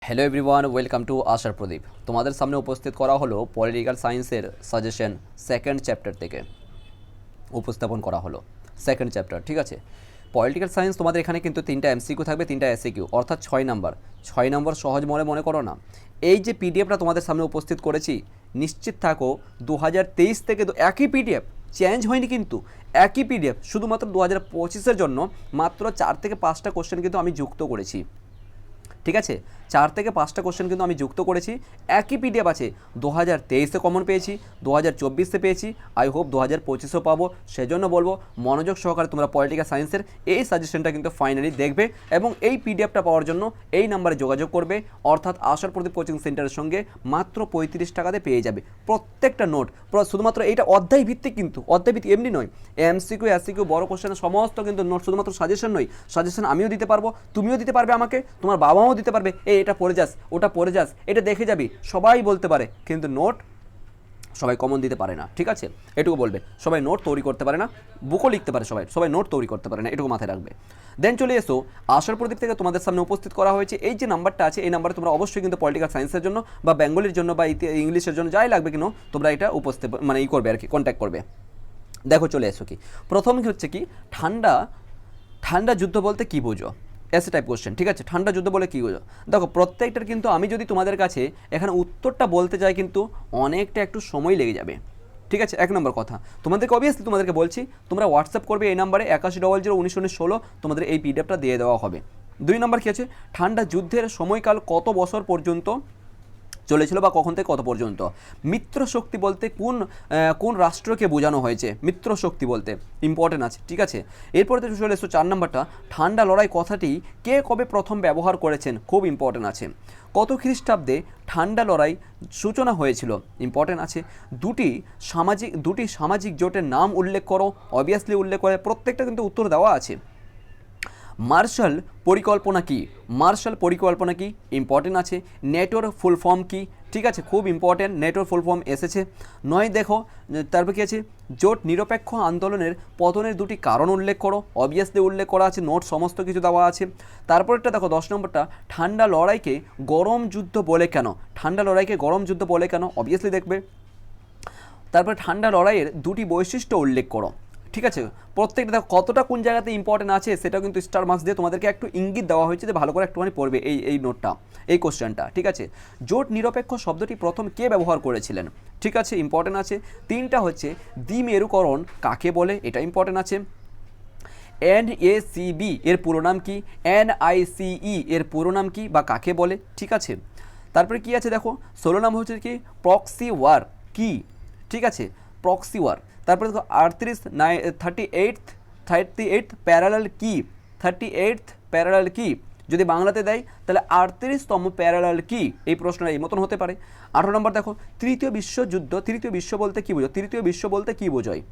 Hello everyone, welcome to আশার প্রদীপ। তোমাদের সামনে উপস্থিত করা হলো পলিটিক্যাল সায়েন্সের সাজেশন সেকেন্ড চ্যাপ্টার থেকে উপস্থাপন করা হলো। সেকেন্ড চ্যাপ্টার, ঠিক আছে। পলিটিক্যাল সায়েন্স তোমাদের এখানে কিন্তু 3টা এমসিকিউ থাকবে, 3টা এসিকিউ, অর্থাৎ 6 নম্বর সহজ মনে করো না। এই যে পিডিএফটা তোমাদের সামনে উপস্থিত করেছি, নিশ্চিত থাকো 2023 থেকে একই পিডিএফ, চেঞ্জ হয়নি কিন্তু, একই পিডিএফ, শুধুমাত্র 2025-এর জন্য মাত্র 4 থেকে 5টা কোশ্চেন কিন্তু আমি যুক্ত করেছি, ঠিক আছে। 4 থেকে 5টা কোশ্চেন কিন্তু আমি যুক্ত করেছি, একই পিডিএফ আছে। 2023-এ কমন পেয়েছি, 2024-এ পেয়েছি, আই হোপ 2025-এও পাবো। সেজন্য বলবো মনোযোগ সহকারে তোমরা পলিটিক্যাল সায়েন্সের এই সাজেশনটা কিন্তু ফাইনালি দেখবে এবং এই পিডিএফটা পাওয়ার জন্য এই নাম্বারে যোগাযোগ করবে, অর্থাৎ আশার প্রদীপ কোচিং সেন্টারের সঙ্গে মাত্র 35 টাকাতে পেয়ে যাবে প্রত্যেকটা নোট। শুধুমাত্র এইটা অধ্যায় ভিত্তিক, কিন্তু অধ্যায় ভিত্তিক এমনি নয়, এমসিকিউ এসিকিউ বড় কোশ্চেনের সমস্ত কিন্তু নোট, শুধুমাত্র সাজেশন নয়, সাজেশন আমিও দিতে পারবো, তুমিও দিতে পারবে আমাকে, তোমার বাবাও দিতে পারবে, এটা পড়ে যাস, ওটা পড়ে যাস, এটা দেখে যাবি, সবাই বলতে পারে, কিন্তু নোট সবাই কমন দিতে পারে না, ঠিক আছে। এটুকু বলবে, সবাই নোট তৈরি করতে পারে না, বুকও লিখতে পারে, সবাই নোট তৈরি করতে পারে না, এটুকু মাথায় রাখবে। দেন চলে এসো আশার প্রদীপ থেকে তোমাদের সামনে উপস্থিত করা হয়েছে এই যে নাম্বারটা আছে, এই নাম্বারে তোমরা অবশ্যই কিন্তু পলিটিক্যাল সায়েন্সের জন্য বা বেঙ্গলির জন্য বা ইংলিশের জন্য যাই লাগবে কিনো তোমরা এটা উপস্থিত মানে করবে আর কি, কন্ট্যাক্ট করবে। দেখো চলে এসো কি প্রথম কি হচ্ছে কি, ঠান্ডা যুদ্ধ বলতে কী বোঝো, এসে টাইপ কোশ্চেন, ঠিক আছে। ঠান্ডা যুদ্ধ বলে কী বোঝো, দেখো প্রত্যেকটার কিন্তু আমি যদি তোমাদের কাছে এখানে উত্তরটা বলতে যাই কিন্তু অনেকটা একটু সময় লেগে যাবে, ঠিক আছে। 1 নম্বর কথা, তোমাদেরকে অবভিয়াসলি তোমাদেরকে বলছি, তোমরা হোয়াটসঅ্যাপ করবে এই নাম্বারে 8100191916, তোমাদের এই পিডিএফটা দিয়ে দেওয়া হবে। 2 নম্বর কী আছে, ঠান্ডা যুদ্ধের সময়কাল কত বছর পর্যন্ত চলেছিল বা কখন থেকে কত পর্যন্ত। মিত্র শক্তি বলতে কোন রাষ্ট্রকে বোঝানো হয়েছে, মিত্র শক্তি বলতে ইম্পর্টেন্ট আছে, ঠিক আছে। এরপরে চলে এসো 4 নম্বরটা, ঠান্ডা লড়াই কথাটি কে কবে প্রথম ব্যবহার করেছেন, খুব ইম্পর্টেন্ট আছে। কত খ্রিস্টাব্দে ঠান্ডা লড়াই সূচনা হয়েছিল, ইম্পর্টেন্ট আছে। দুটি সামাজিক জোটের নাম উল্লেখ করো, অবভিয়াসলি উল্লেখ করে, প্রত্যেকটা কিন্তু উত্তর দেওয়া আছে। মার্শাল পরিকল্পনা কি, মার্শাল পরিকল্পনা কি, ইম্পর্টেন্ট আছে। নেটোর ফুল ফর্ম কি, ঠিক আছে, খুব ইম্পর্টেন্ট, নেটোর ফুল ফর্ম এসেছে। দেখো তারপর কি আছে, জোট নিরপেক্ষ আন্দোলনের পতনের 2টি কারণ উল্লেখ করো, অবভিয়াসলি উল্লেখ করা আছে, নোট সমস্ত কিছু দেওয়া আছে। তারপরটা দেখো 10 নম্বরটা, ঠান্ডা লড়াইকে গরম যুদ্ধ বলে কেন, ঠান্ডা লড়াইকে গরম যুদ্ধ বলে কেন, অবভিয়াসলি দেখবে। তারপরে ঠান্ডা লড়াইয়ের 2টি বৈশিষ্ট্য উল্লেখ করো, ঠিক আছে। প্রত্যেকটা দেখো কতটা কোন জায়গাতে ইম্পর্টেন্ট আছে সেটা কিন্তু স্টার মার্কস দিয়ে তোমাদেরকে একটু ইঙ্গিত দেওয়া হয়েছে যে ভালো করে একটুখানি পড়বে এই নোটটা, এই কোশ্চেনটা, ঠিক আছে। জোট নিরপেক্ষ শব্দটি প্রথম কে ব্যবহার করেছিলেন, ঠিক আছে, ইম্পর্টেন্ট আছে। 3টা হচ্ছে দ্বিমেরুকরণ কাকে বলে, এটা ইম্পর্টেন্ট আছে। NACB এর পুরো নাম কি, NICE এর পুরো নাম কি বা কাকে বলে, ঠিক আছে। তারপরে কি আছে দেখো 16 নম্বর হচ্ছে কি, প্রক্সি ওয়ার কি, ঠিক আছে, প্রক্সি ওয়ার। তারপরে দেখো 38th প্যারালাল কি, 38th প্যারালাল কি, যদি বাংলাতে দেয় তাহলে 38তম প্যারালাল কি, এই প্রশ্নটা এই মতন হতে পারে। 18 নম্বর দেখো, তৃতীয় বিশ্বযুদ্ধ, তৃতীয় বিশ্ব বলতে কী বোঝো, তৃতীয় বিশ্ব বলতে কী বোঝায়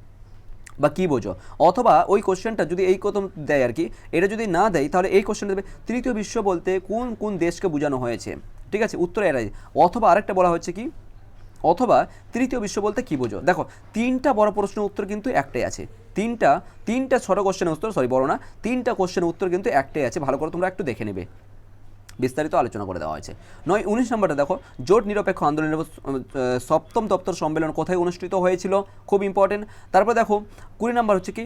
বা কী বোঝো, অথবা ওই কোশ্চেনটা যদি এই প্রথম দেয় আর কি, এটা যদি না দেয় তাহলে এই কোশ্চেনটা দেবে তৃতীয় বিশ্ব বলতে কোন কোন দেশকে বোঝানো হয়েছে, ঠিক আছে, উত্তর এরাই। অথবা আরেকটা বলা হচ্ছে কি, অথবা তৃতীয় বিশ্ব বলতে কী বোঝো। দেখো 3টা বড় প্রশ্নের উত্তর কিন্তু একটাই আছে, তিনটা ছোটো কোশ্চেনের উত্তর, বড় না, 3টা কোশ্চেনের উত্তর কিন্তু একটাই আছে, ভালো করে তোমরা একটু দেখে নেবে, বিস্তারিত আলোচনা করে দেওয়া হয়েছে। 19 নম্বরটা দেখো, জোট নিরপেক্ষ আন্দোলনের 7ম দপ্তর সম্মেলন কোথায় অনুষ্ঠিত হয়েছিল, খুব ইম্পর্টেন্ট। তারপর দেখো 20 নম্বর হচ্ছে কি,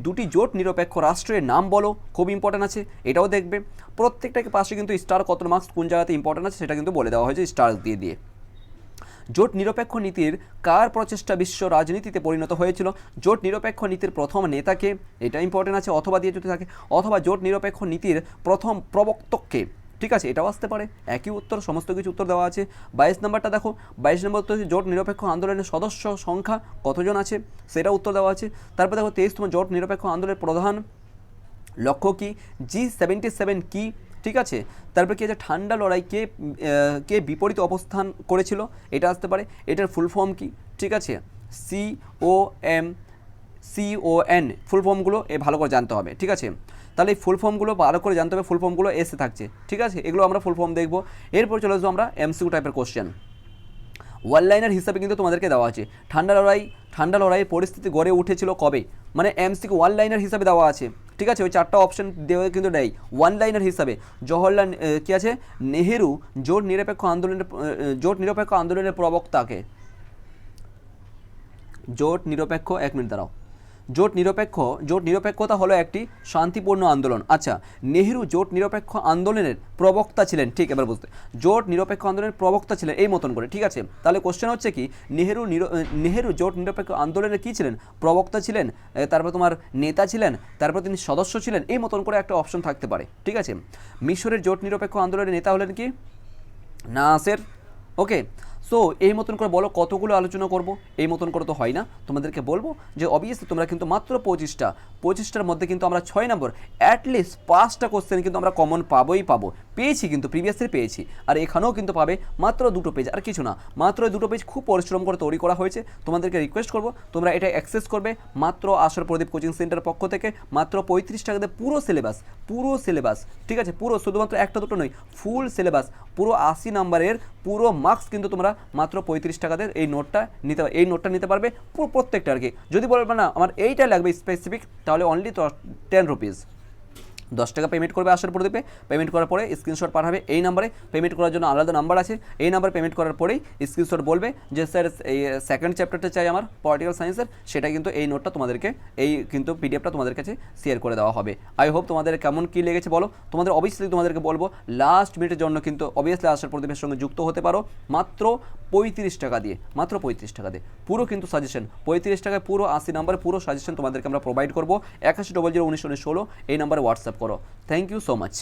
দুটি জোট নিরপেক্ষ রাষ্ট্রের নাম বলো, খুব ইম্পর্টেন্ট আছে, এটাও দেখবে। প্রত্যেকটাকে পাশে কিন্তু স্টার কত মার্কস কোন জায়গাতে ইম্পর্টেন্ট আছে সেটা কিন্তু বলে দেওয়া হয়েছে স্টার দিয়ে। জোট নিরপেক্ষ নীতির কার প্রচেষ্টা বিশ্ব রাজনীতিতে পরিণত হয়েছিল, জোট নিরপেক্ষ নীতির প্রথম নেতাকে, এটা ইম্পর্টেন্ট আছে, অথবা দিয়ে যদি থাকে, অথবা জোট নিরপেক্ষ নীতির প্রথম প্রবক্তককে, ঠিক আছে, এটাও আসতে পারে, একই উত্তর, সমস্ত কিছু উত্তর দেওয়া আছে। 22 নম্বরটা দেখো, 22 নম্বর হচ্ছে জোট নিরপেক্ষ আন্দোলনের সদস্য সংখ্যা কতজন আছে সেটা উত্তর দেওয়া আছে। তারপর দেখো 23তম জোট নিরপেক্ষ আন্দোলনের প্রধান লক্ষ্য কি, G77 কি, ঠিক আছে। তারপর কি আছে, ঠান্ডা লড়াই কে বিপরীত অবস্থান করেছিল, এটা আসতে পারে, এটার ফুল ফর্ম কি, ঠিক আছে, CON ফুল ফর্মগুলো ভালো করে জানতে হবে, ঠিক আছে। তাহলে এই ফুল ফর্মগুলো ভালো করে জানতে হবে, ফুল ফর্মগুলো এসে থাকছে, ঠিক আছে, এগুলো আমরা ফুল ফর্ম দেখবো। এরপর চলে আসবো আমরা MCQ টাইপের কোশ্চেন। ওয়ান লাইনার হিসাবে কিন্তু তোমাদেরকে দেওয়া আছে, ঠান্ডা লড়াইয়ের পরিস্থিতি গড়ে উঠেছিল কবে, মানে MCQ ওয়ান লাইনার হিসাবে দেওয়া আছে, ঠিক আছে, ওই 4টা অপশন দেওয়া কিন্তু নেই। ওয়ান লাইনার হিসাবে জওহরলাল কি আছে, নেহেরু জোট নিরপেক্ষ আন্দোলনের প্রবক্তাকে, জোট নিরপেক্ষ, এক মিনিট দাঁড়াও, জোট নিরপেক্ষতা হলো একটি শান্তিপূর্ণ আন্দোলন। আচ্ছা, নেহেরু জোট নিরপেক্ষ আন্দোলনের প্রবক্তা ছিলেন, ঠিক, এবার বুঝতে, জোট নিরপেক্ষ আন্দোলনের প্রবক্তা ছিলেন এই মতন করে, ঠিক আছে। তাহলে কোশ্চেন হচ্ছে কি, নেহেরু জোট নিরপেক্ষ আন্দোলনের কি ছিলেন, প্রবক্তা ছিলেন, তারপর তোমার নেতা ছিলেন, তারপর তিনি সদস্য ছিলেন, এই মতন করে একটা অপশন থাকতে পারে, ঠিক আছে। মিশরের জোট নিরপেক্ষ আন্দোলনের নেতা হলেন কি, নাসের। ওকে, সো এই মতন করে বলো কতগুলো আলোচনা করব, এই মতন করে তো হয় না, তোমাদেরকে বলবো যে অবভিয়াসলি তোমরা কিন্তু মাত্র 25টার মধ্যে কিন্তু আমরা 6 নম্বর অ্যাটলিস্ট 5টা কোশ্চেন কিন্তু আমরা কমন পাবো, পেয়েছি কিন্তু প্রিভিয়াসে পেয়েছি, আর এখানেও কিন্তু পাবে মাত্র 2টো পেজ, আর কিছু না, মাত্র 2টো পেজ খুব পরিশ্রম করে তৈরি করা হয়েছে। তোমাদেরকে রিকোয়েস্ট করবো তোমরা এটা অ্যাক্সেস করবে মাত্র আসর প্রদীপ কোচিং সেন্টার পক্ষ থেকে, মাত্র 35 টাকাতে পুরো সিলেবাস, ঠিক আছে, পুরো, শুধুমাত্র একটা দুটো নয়, ফুল সিলেবাস, পুরো 80 নম্বরের পুরো মার্কস কিন্তু তোমরা মাত্র 35 টাকাতে এই নোটটা নিতে পারবে প্রত্যেকটা আর কি। যদি বলবে না আমার এইটা লাগবে স্পেসিফিক, তাহলে অনলি 10 রুপিস, 10 টাকা পেমেন্ট করবে আসার প্রদীপে, পেমেন্ট করার পরে স্ক্রিনশট পাঠাবে এই নাম্বারে, পেমেন্ট করার জন্য আলাদা নাম্বার আছে, এই নাম্বার পেমেন্ট করার পরেই স্ক্রিনশট বলবে যে স্যার এই সেকেন্ড চ্যাপ্টারটা চাই আমার পলিটিক্যাল সায়েন্সের, সেটা কিন্তু এই নোটটা তোমাদেরকে, এই কিন্তু পিডিএফটা তোমাদের কাছে শেয়ার করে দেওয়া হবে। আই হোপ তোমাদের কেমন কী লেগেছে বলো, তোমাদেরকে বলবো লাস্ট মিনিটের জন্য কিন্তু অবভিয়াসলি আসার প্রদীপের সঙ্গে যুক্ত হতে পারো মাত্র 35 টাকা দিয়ে, পুরো কিন্তু সাজেশন 35 টাকায় পুরো 80 নম্বরের পুরো সাজেশন তোমাদেরকে আমরা প্রোভাইড করবো। 8100 19 16 এই নাম্বারে হোয়াটসঅ্যাপ করো। Thank you so much.